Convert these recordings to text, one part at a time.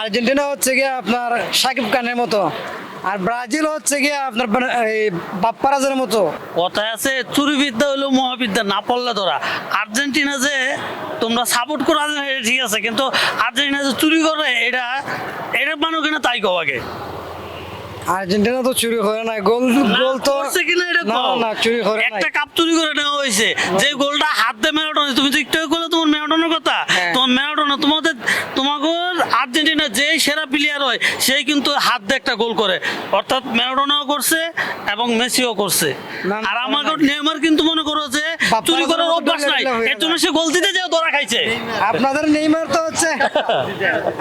Argentina হচ্ছে গিয়ে আপনার সাকিব খানের মতো, আর ব্রাজিল হচ্ছে গিয়ে আপনার এই বাপ্পারাজের মতো। কথায় আছে চুরি বিদ্যা হলো মহাবিদ্যা, না পড়লে ধরা। আর্জেন্টিনা যে তোমরা সাপোর্ট করো এটা ঠিক আছে, কিন্তু আর্জেন্টিনা যে চুরি করে এটা মানো কিনা তাই কও আগে। আর্জেন্টিনা তো চুরি করে না, গোল গোল তো করছে কিনা এটা না কও। না চুরি করে না। একটা কাপ চুরি করে নেওয়া হয়েছে, যে গোলটা হাত দিয়ে ম্যারাডোনা, তুমি তো একটু করলে তোমার ম্যারাডোনার কথা, হ্যাঁ। তোমার ম্যারাডোনা তোমাকে আর্জেন্টিনা যে সেরা প্লেয়ার হয় সেই কিন্তু হাত দিয়ে একটা গোল করে, অর্থাৎ ম্যারাডোনাও করছে এবং মেসিও করছে। না, না, আর করে আমাকে নাই। নেইমার কিন্তু মনে করো যে বাপ্পারাজের চুরি করার মতো অভ্যাস নাই, হয়ে এর জন্য যায়। সে গোল দিতে যেও ধরা খাইছে। আপনাদের নেইমার তো হচ্ছে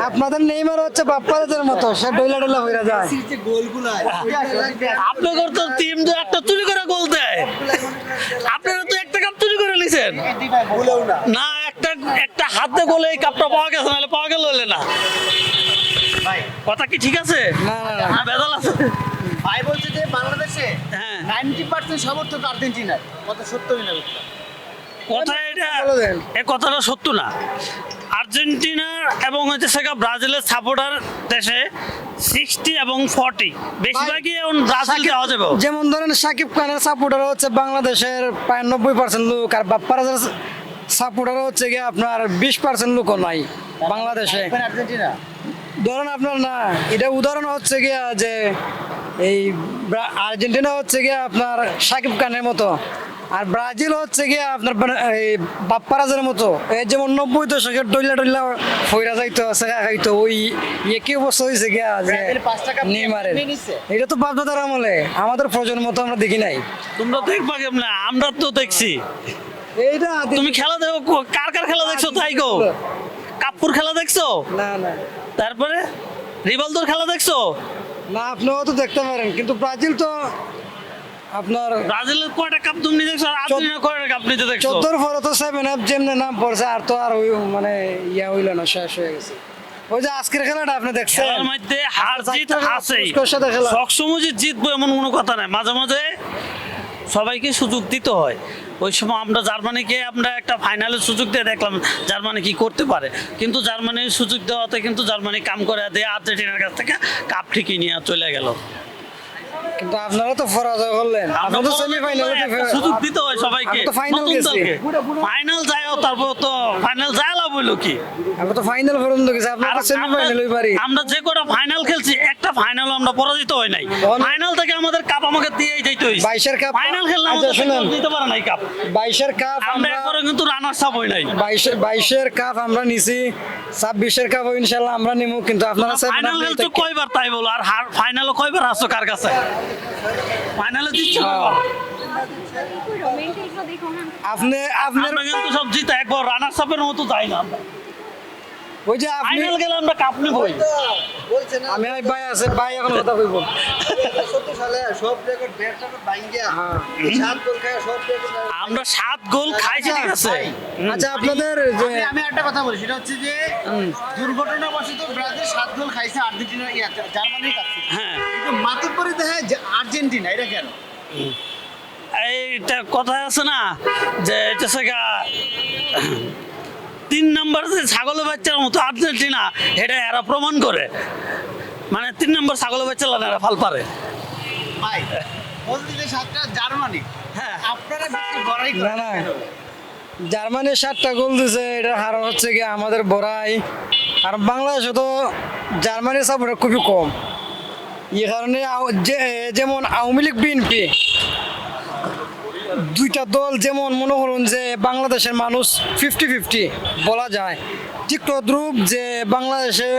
আপনাদের নেইমার হচ্ছে বাপ্পারাজের মতো, সে ডইলা ডইলা হয়ে যায়। আপনাদের তো টিম তো একটা চুরি করে গোল দেয়, আপনারা তো একটা কাপ চুরি করে নিছেন না, একটা হাত দিয়ে গোলে এই কাপটা পাওয়া গেছে, নাহলে পাওয়া গেল না। কথা কি ঠিক আছে? না না না না ভেজাল আছে। ভাই বলছে যে বাংলাদেশে হ্যাঁ 90% সমর্থক আর্জেন্টিনার, কত সত্য কিনা মিথ্যা? কথা এটা, বলে দেন। এই কথাটা সত্য না। আর্জেন্টিনার এবং হচ্ছে সেটা ব্রাজিলের সাপোর্টার দেশে 60 এবং 40 বেশিরভাগই এখন ব্রাজিল যাওয়া যাবে। যেমন ধরেন সাকিব খানের সাপোর্টার হচ্ছে বাংলাদেশের প্রায় 90% লোক, আর বাপ্পারাজের সাপোর্টার হচ্ছে গিয়ে আপনার 20% লোকও নাই বাংলাদেশে। এখন আর্জেন্টিনা ধরেন আপনার না, এটা উদাহরণ হচ্ছে গিয়া যে এই আর্জেন্টিনা হচ্ছে গিয়া আপনার সাকিব খানের মতো, আর ব্রাজিল হচ্ছে গিয়া আপনার এই বাপ্পারাজের মতো। এই যেমন 90 দশকের ডইলা ডইলা ফইরা যাইতো সেগা খাইতো, ওই একই অবস্থা হয়েছে গিয়া যে ব্রাজিল 5 টাকা নেইমারের। নিচ্ছে। এটা তো বাপদাদার আমলে, আমাদের প্রজন্ম তো আমরা দেখি নাই তোমরা দেখবা কেমন? আমরা তো দেখছি। এইটা। তুমি খেলা দেখো, কার কার খেলা দেখছো তাই গো? কাপুর খেলা দেখছো? না না তারপরে রিভালদোর খেলা দেখছো? না, আপনিও তো দেখতে পারেন, কিন্তু ব্রাজিল তো আপনার ব্রাজিলের কয়টা কাপ তুমি দেখছো আর আর্জেন্টিনা কয়টা কাপ নিতে দেখছো? 14 পরে তো 7 যেমনি নাম পড়ছে, আর তো আর ওই মানে ইয়া হইল না, শেষ হয়ে গেছে। ওই যে আজকের খেলাটা আপনি দেখছেন, খেলার মধ্যে হার জিত আছেই, তুরস্কের সাথে খেলা। সবসময় যে জিতবো এমন কোনো কথা নাই, মাঝে মাঝে সবাইকে সুযোগ দিতে হয়। ওই সময় আমরা জার্মানিকে আমরা একটা ফাইনালের সুযোগ দিয়ে দেখলাম জার্মানি কি করতে পারে, কিন্তু জার্মানির সুযোগ দেওয়াতে কিন্তু জার্মানি কাম করে দিয়ে আর্জেন্টিনার কাছ থেকে কাপ ঠিকই নিয়ে চলে গেল। কিন্তু আপনারা তো পরাজয় করলেন, আপনারা তো সেমিফাইনালে সুযোগ দিতে হয় সবাইকে। আমরা তো final গেছি। ফাইনাল যায়ও, তারপর তো ফাইনাল যায় লাভ হইলো কি? আমরা তো ফাইনাল পর্যন্ত গেছি, আপনারা তো সেমিফাইনালে পারি। আমরা যে কটা ফাইনাল খেলছি একটা ফাইনাল আমরা পরাজিত হয় নাই। ফাইনাল থেকে আমাদের কাপ আমাকে দিয়েই যেতে হইছে। 22-এর কাপ ফাইনাল খেললাম, আচ্ছা, আমাদের শুনেন। দিতে পারে নাই কাপ। 22-এর কাপ আমরা আমরা একবারে কিন্তু রানার্স আপ হই নাই। 22-এর কাপ আমরা নিছি, 26-এর কাপ ইনশাআল্লাহ আমরা নিমু, কিন্তু আপনারা ফাইনাল খেলছো কয়বার তাই বলো, আর ফাইনালও কয়বার আসছো কার কাছে? ফাইনালে দিচ্ছ কয়বার? আপনি আপনার আমরা কিন্তু সব জিতে একবার রানার্স আপের মতো যাই না আমরা। ওই যে আপনি ফাইনাল গেলে আমরা কাপ নেবই। বলছে না আমি ওই ভাই আছে, ভাই এখন কথা কইব। 2017 সালে সব রেকর্ড ভাঙ্গিয়া হ্যাঁ। 7 গোল খায় সব রেকর্ড। আমরা 7 গোল খাইছি, ঠিক আছে। আচ্ছা আপনাদের যে আমি একটা কথা বলি, সেটা হচ্ছে যে দুর্ঘটনাবশত ব্রাজিল 7 গোল খাইছে আর্জেন্টিনা জার্মানির কাছে, হ্যাঁ, কিন্তু মাতব্বরি দেখায় যে আর্জেন্টিনা, এটা কেন? এইটা কথা আছে না যে এটা সেগা 3 নাম্বার যে ছাগলের বাচ্চার মতো আর্জেন্টিনা, এটা এরা প্রমাণ করে। মানে 3 নাম্বার ছাগলের বাচ্চা লাগে এরা ফাল পারে। ভাই বলতে যে 7টা জার্মানি, হ্যাঁ, আপনারা বেশি বড়াই না করেন না, কেন? জার্মানি 7টা গোল দিছে, এটা হার হচ্ছে কি আমাদের বড়াই। আর বাংলাদেশে তো জার্মানির সাপোর্টার খুবই কম, এই কারণে যেমন আওয়ামী লীগ বিএনপি দুইটা দল, যেমন মনে করুন যে বাংলাদেশের মানুষ 50-50 বলা যায়, ঠিক তদ্রূপ যে বাংলাদেশে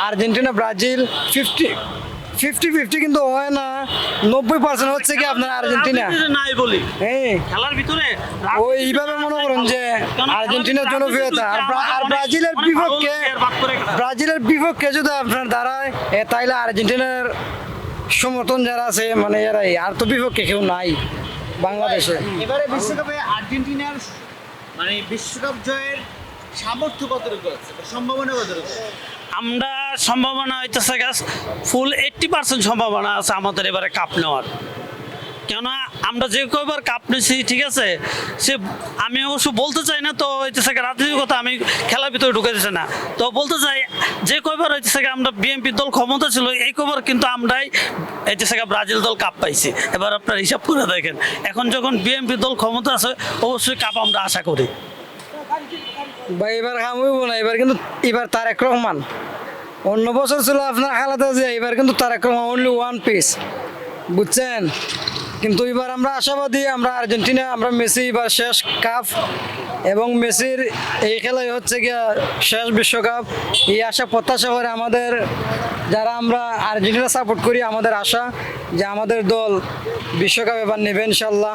আর্জেন্টিনা ব্রাজিল 50-50 কিন্তু হয় না, 90% হচ্ছে কি আপনার আর্জেন্টিনা। রাজনীতিতে নাই বলি, হ্যাঁ, খেলার ভিতরে ওই এইভাবে মনে করুন যে আর্জেন্টিনার জনপ্রিয়তা, আর ব্রাজিলের বিপক্ষে যদি আপনার দাঁড়ায় তাইলে আর্জেন্টিনার সমর্থন যারা আছে মানে এরাই, আর তো বিপক্ষে কেউ নাই বাংলাদেশে। এবারে বিশ্বকাপে আর্জেন্টিনার মানে বিশ্বকাপ জয়ের সামর্থ্য কতটুকু আছে, সম্ভাবনা কতটুকু? আমরা সম্ভাবনা হইতেছে ফুল 80% সম্ভাবনা আছে আমাদের এবারে কাপ নেওয়ার, কেননা আমরা যে কয়বার কাপ নিয়েছি ঠিক আছে, সে আমি অবশ্য বলতে চাই না, তো হইতেছে রাজনীতির কথা আমি খেলার ভিতরে ঢুকে দিচ্ছে না, তো বলতে চাই যে কয়বার হইতেছে আমরা বিএনপি দল ক্ষমতা ছিল এই কয়বার কিন্তু আমরাই হইতেছে ব্রাজিল দল কাপ পাইছি। এবার আপনার হিসাব করে দেখেন, এখন যখন বিএনপি দল ক্ষমতা আছে অবশ্যই কাপ আমরা আশা করি। ভাই এবার হামুইব না, এবার কিন্তু এবার তারেক রহমান। অন্য বছর ছিল আপনার খালেদা জিয়া, এবার কিন্তু Tarique Rahman only one piece, বুঝছেন? কিন্তু এবার আমরা আশাবাদী, আমরা আর্জেন্টিনা, আমরা মেসি এবার শেষ কাপ, এবং মেসির এই খেলাই হচ্ছে গিয়া শেষ বিশ্বকাপ। এই আশা প্রত্যাশা করে আমাদের যারা আমরা আর্জেন্টিনা সাপোর্ট করি, আমাদের আশা যে আমাদের দল বিশ্বকাপ এবার নেবে ইনশাল্লাহ।